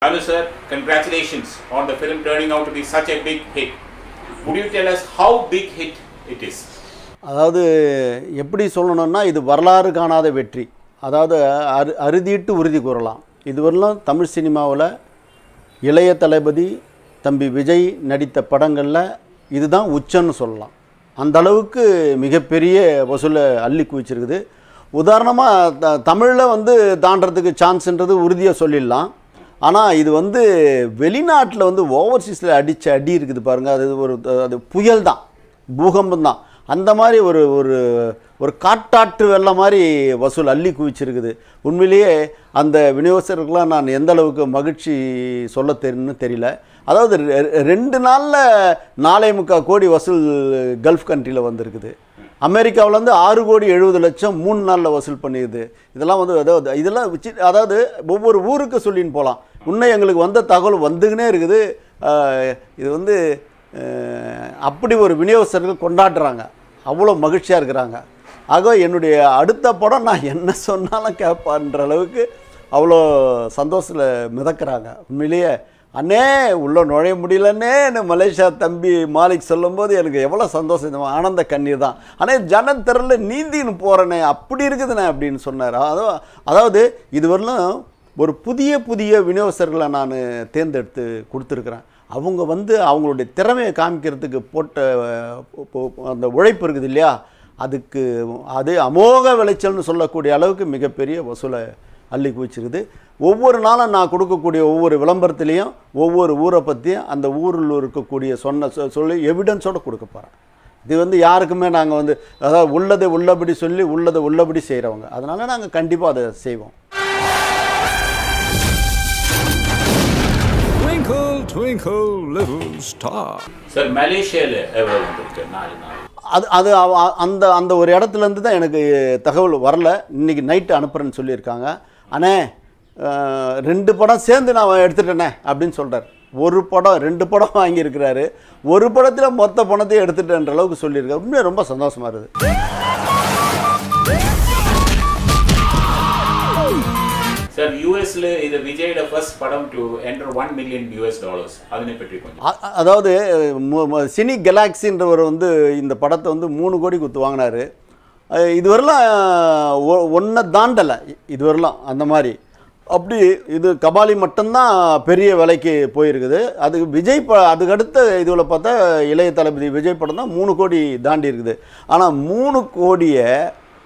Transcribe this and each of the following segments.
Hello sir, congratulations on the film turning out to be such a big hit. Would you tell us how big hit it is? அதாவது எப்படி சொல்லணும்னா இது வரலாறு காணாத வெற்றி. அதாவது அறுதிட்டு உறுதி கூறலாம். இதுவரையிலும் தமிழ் சினிமாவில் இளைய தளபதி தம்பி விஜய் நடித்த படங்களில் இதுதான் உச்சன்னு சொல்லலாம். அந்த அளவுக்கு மிகப்பெரிய வசூலை அள்ளி குவிச்சிருக்குது. உதாரணமாக தமிழில் வந்து தாண்டறதுக்கு சான்ஸ்ன்றது உறுதியாக சொல்லிடலாம். ஆனால் இது வந்து வெளிநாட்டில் வந்து ஓவர்சீஸில் அடித்த அடி இருக்குது பாருங்கள். அது புயல் தான், பூகம்பம் தான். அந்த மாதிரி ஒரு காட்டாற்று வெள்ளம் மாதிரி வசூல் அள்ளி குவிச்சிருக்குது. உண்மையிலேயே அந்த விநியோகஸ்தர்களுக்கெல்லாம் நான் எந்த அளவுக்கு மகிழ்ச்சி சொல்ல தெரியும்னு தெரியல. அதாவது 2 நாளில் 4.25 கோடி வசூல் கல்ஃப் கண்ட்ரியில் வந்திருக்குது. அமெரிக்காவில் வந்து 6 கோடி 70 லட்சம் 3 நாளில் வசூல் பண்ணிடுது. இதெல்லாம் வந்து அதாவது ஒவ்வொரு ஊருக்கு சொல்லின்னு போகலாம். இன்னும் எங்களுக்கு வந்த தகவல் வந்துக்கினே இருக்குது. இது வந்து அப்படி ஒரு விநியோகஸ்தர்கள் கொண்டாடுறாங்க, அவ்வளோ மகிழ்ச்சியாக இருக்கிறாங்க. ஆக என்னுடைய அடுத்த படம் நான் என்ன சொன்னாலும் கேட்பான்ற அளவுக்கு அவ்வளோ சந்தோஷத்தில் மிதக்கிறாங்க. உண்மையிலேயே அண்ணே உள்ளே நுழைய முடியலன்னே மலேசியா தம்பி மாலிக் சொல்லும்போது எனக்கு எவ்வளோ சந்தோஷம், ஆனந்த கண்ணீர் தான். ஆனால் ஜனத்திரல நீந்தின்னு போகிறேனே அப்படி இருக்குதுண்ணே அப்படின்னு சொன்னார். அதாவது இதுவரையிலும் ஒரு புதிய விநியோகஸ்தர்களை நான் தேர்ந்தெடுத்து கொடுத்துருக்குறேன். அவங்க வந்து அவங்களுடைய திறமையை காமிக்கிறதுக்கு போட்ட அந்த உழைப்பு இருக்குது இல்லையா, அது அமோக விளைச்சல்னு சொல்லக்கூடிய அளவுக்கு மிகப்பெரிய வசூலை அள்ளி குவிச்சிருக்குது. ஒவ்வொரு நாளும் நான் கொடுக்கக்கூடிய ஒவ்வொரு விளம்பரத்துலேயும் ஒவ்வொரு ஊரை பற்றியும் அந்த ஊரில் இருக்கக்கூடிய சொல்லி எவிடன்ஸோடு கொடுக்க போகிறேன். இது வந்து யாருக்குமே நாங்கள் வந்து அதாவது உள்ளதை உள்ளபடி சொல்லி உள்ளதை உள்ளபடி செய்கிறவங்க. அதனால் நாங்கள் கண்டிப்பாக அதை செய்வோம். Twinkle little star. சார் மலேசியாவில் எவ்வளோ வந்திருக்கு 4 நாள்? அது அந்த ஒரு இடத்துலேருந்து தான் எனக்கு தகவல் வரல. இன்றைக்கி நைட்டு அனுப்புகிறேன்னு சொல்லியிருக்காங்க. அண்ணே 2 படம் சேர்ந்து நான் எடுத்துட்டேனே அப்படின்னு சொல்கிறார். 2 படம் வாங்கியிருக்கிறாரு. ஒரு படத்தில் மொத்த பணத்தையும் எடுத்துட்டேன்ற அளவுக்கு சொல்லியிருக்காரு. உண்மையாக ரொம்ப சந்தோஷமாக இருக்குது. சார் யூஎஸ்ல இது விஜயோட ஃபர்ஸ்ட் படம் டு என்டர் $1 million அதனை பற்றி கொஞ்சம். அதாவது சினி கேலாக்சின்றவர் வந்து இந்த படத்தை வந்து 3 கோடி கொடுத்து வாங்கினார். இதுவரைலாம் ஒன்றை தாண்டலை இதுவரைலாம் அந்த மாதிரி. அப்படி இது கபாலி மட்டும்தான் பெரிய விலைக்கு போயிருக்குது. அது விஜய் அதுக்கடுத்த இதில் பார்த்தா இளைய தளபதி விஜய் படம் தான் 3 கோடி தாண்டி இருக்குது. ஆனால் 3 கோடியை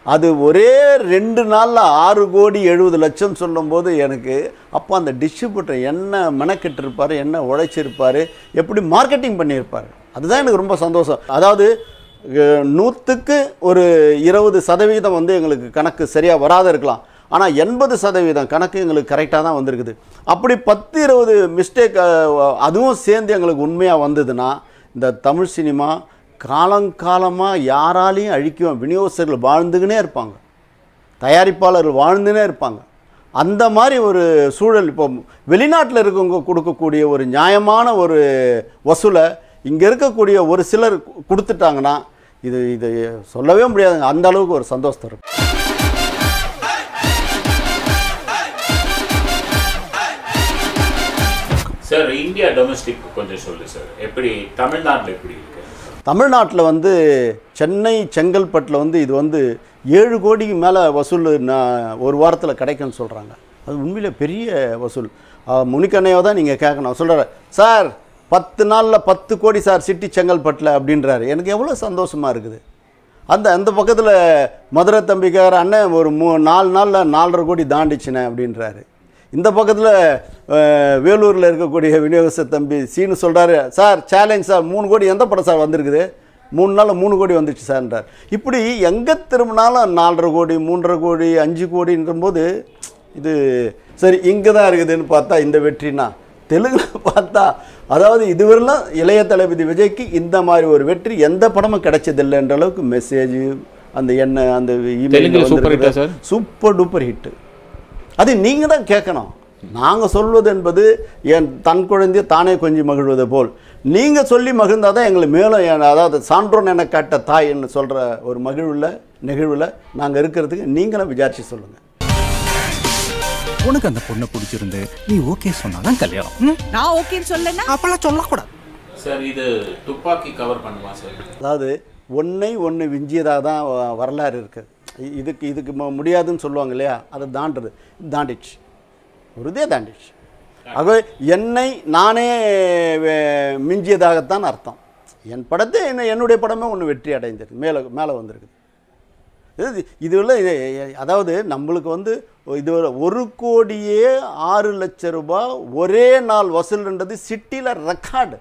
அது ஒரே 2 நாளில் 6 கோடி 70 லட்சம் சொல்லும்போது எனக்கு அப்போ அந்த டிஸ்ட்ரிபியூட்டர் என்ன மெனக்கெட்டிருப்பார், என்ன உழைச்சிருப்பார், எப்படி மார்க்கெட்டிங் பண்ணியிருப்பார், அதுதான் எனக்கு ரொம்ப சந்தோஷம். அதாவது 100க்கு ஒரு 20% வந்து எங்களுக்கு கணக்கு சரியாக வராத இருக்கலாம். ஆனால் 80% கணக்கு எங்களுக்கு கரெக்டாக தான் வந்திருக்குது. அப்படி 10-20 மிஸ்டேக் அதுவும் சேர்ந்து எங்களுக்கு உண்மையாக வந்ததுன்னா இந்த தமிழ் சினிமா காலங்காலமாக யாராலையும் அழிக்கும். விநியோகஸ்தர்கள் வாழ்ந்துக்கினே இருப்பாங்க, தயாரிப்பாளர்கள் வாழ்ந்துனே இருப்பாங்க. அந்த மாதிரி ஒரு சூழல் இப்போ வெளிநாட்டில் இருக்கவங்க கொடுக்கக்கூடிய ஒரு நியாயமான ஒரு வசூலை இங்கே இருக்கக்கூடிய ஒரு சிலர் கொடுத்துட்டாங்கன்னா இது சொல்லவே முடியாதுங்க. அந்த அளவுக்கு ஒரு சந்தோஷம் இருக்கும். சார் இந்தியா டொமஸ்டிக் கொஞ்சம் சொல்லு சார். எப்படி தமிழ்நாட்டில் எப்படி இருக்கு? தமிழ்நாட்டில் வந்து சென்னை செங்கல்பட்டில் வந்து இது வந்து 7 கோடிக்கு மேலே வசூல் ஒரு வாரத்தில் கிடைக்கும்னு சொல்கிறாங்க. அது உண்மையிலே பெரிய வசூல். முனிக்கண்ணையோ தான் நீங்கள் கேட்கணும். சொல்கிறார் சார் 10 நாளில் 10 கோடி சார் சிட்டி செங்கல்பட்டில் அப்படின்றாரு. எனக்கு எவ்வளோ சந்தோஷமாக இருக்குது. அந்த பக்கத்தில் மதுரை தம்பிக்கார அண்ணன் ஒரு 4 நாளில் 4.5 கோடி தாண்டிச்சுனேன் அப்படின்றாரு. இந்த பக்கத்தில் வேலூரில் இருக்கக்கூடிய விநியோகஸ்தர் தம்பி சீனு சொல்கிறாரு சார் சேலஞ்ச் சார் 3 கோடி எந்த படம் சார் வந்திருக்குது, 3 நாளில் 3 கோடி வந்துச்சு சார்ன்றார். இப்படி எங்கே திரும்பினாலும் 4.5 கோடி 3.5 கோடி 5 கோடின்ற போது இது சரி இங்கே தான் இருக்குதுன்னு பார்த்தா இந்த வெற்றினா தெலுங்கில் பார்த்தா அதாவது இதுவரைலாம் இளைய தளபதி விஜய்க்கு இந்த மாதிரி ஒரு வெற்றி எந்த படமும் கிடைச்சதில்லைன்ற அளவுக்கு மெசேஜ் அந்த அந்த சூப்பர் டூப்பர் ஹிட்டு. அது நீங்கள் தான் கேட்கணும். நாங்கள் சொல்வது என்பது என் தன் குழந்தைய தானே கொஞ்சம் மகிழ்வது போல் நீங்கள் சொல்லி மகிழ்ந்தால் தான் எங்களை மேலும் அதாவது சான்றோன் என காட்ட தாய் என்று சொல்கிற ஒரு நிகழ்வில் நாங்கள் இருக்கிறதுக்கு நீங்களும் விசாரித்து சொல்லுங்கள். உனக்கு அந்த பொண்ணை பிடிச்சிருந்து நீ ஓகே சொன்னாதான் கல்யாணம். நான் ஓகேன்னு சொல்லனா அப்பெல்லாம் சொல்லக்கூடாது சார். இது துப்பாக்கி கவர் பண்ணுமா சார்? அதாவது ஒன்று விஞ்சியதாக தான் வரலாறு இருக்குது. இதுக்கு முடியாதுன்னு சொல்லுவாங்க இல்லையா, அதை தாண்டிச்சு, உறுதியே தாண்டிச்சு. ஆகவே என்னை நானே மிஞ்சியதாகத்தான் அர்த்தம். என் படத்தை என்னுடைய படமே ஒன்று வெற்றி அடைந்திருக்கு, மேலே வந்திருக்குது. இதுல அதாவது நம்மளுக்கு இது 1,06,00,000 ரூபாய் ஒரே நாள் வசூல்ன்றது சிட்டியில் ரெக்கார்டு.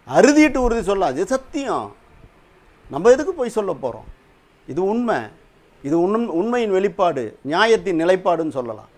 அறுதிட்டு உறுதி சொல்லலாம், இது சத்தியம். நம்ம எதுக்கு போய் சொல்ல போகிறோம்? இது உண்மை, இது உண்மையின் வெளிப்பாடு, நியாயத்தின் நிலைப்பாடுன்னு சொல்லலாம்.